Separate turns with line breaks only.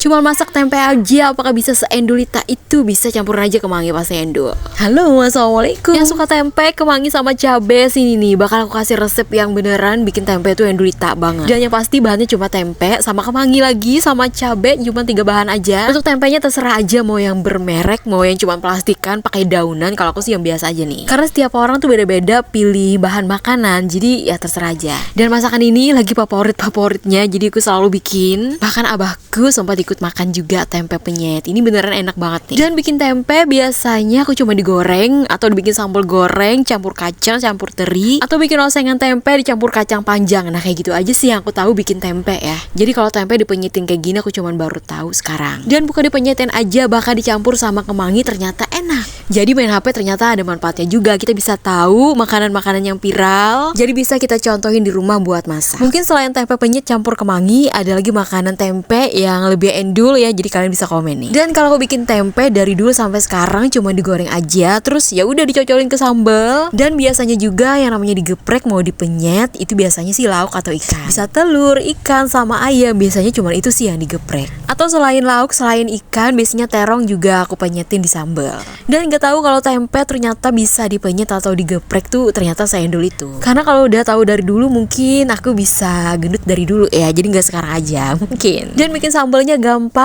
Cuma masak tempe aja, apakah bisa seendulita itu? Bisa campurin aja kemangi pas endul. Halo, assalamualaikum. Yang suka tempe, kemangi sama cabe, sini nih bakal aku kasih resep yang beneran bikin tempe itu endulita banget. Dan yang pasti bahannya cuma tempe sama kemangi lagi sama cabe, cuma 3 bahan aja. Untuk tempenya terserah aja, mau yang bermerek, mau yang cuma plastikan pakai daunan. Kalau aku sih yang biasa aja nih. Karena setiap orang tuh beda-beda pilih bahan makanan, jadi ya terserah aja. Dan masakan ini lagi favoritnya, jadi aku selalu bikin. Bahkan abahku sempat ikut makan juga tempe penyet. Ini beneran enak banget nih. Dan bikin tempe biasanya aku cuma digoreng atau dibikin sambal goreng, campur kacang, campur teri, atau bikin osengan tempe dicampur kacang panjang. Nah kayak gitu aja sih yang aku tahu bikin tempe ya. Jadi kalau tempe dipenyetin kayak gini aku cuma baru tahu sekarang. Dan bukan dipenyetin aja, bahkan dicampur sama kemangi ternyata enak. Jadi main HP ternyata ada manfaatnya juga. Kita bisa tahu makanan-makanan yang viral, jadi bisa kita contohin di rumah buat masak. Mungkin selain tempe penyet campur kemangi, ada lagi makanan tempe yang lebih endul ya. Jadi kalian bisa komen nih. Dan kalau aku bikin tempe dari dulu sampai sekarang cuma digoreng aja, terus ya udah dicocolin ke sambal. Dan biasanya juga yang namanya digeprek mau dipenyet itu biasanya sih lauk atau ikan. Bisa telur, ikan sama ayam, biasanya cuma itu sih yang digeprek. Atau selain lauk, selain ikan, biasanya terong juga aku penyetin di sambal. Dan nggak tahu kalau tempe ternyata bisa dipenyet atau digeprek tuh ternyata seendul itu. Karena kalau udah tahu dari dulu mungkin aku bisa gendut dari dulu ya. Jadi nggak sekarang aja mungkin. Dan bikin sambalnya gampang.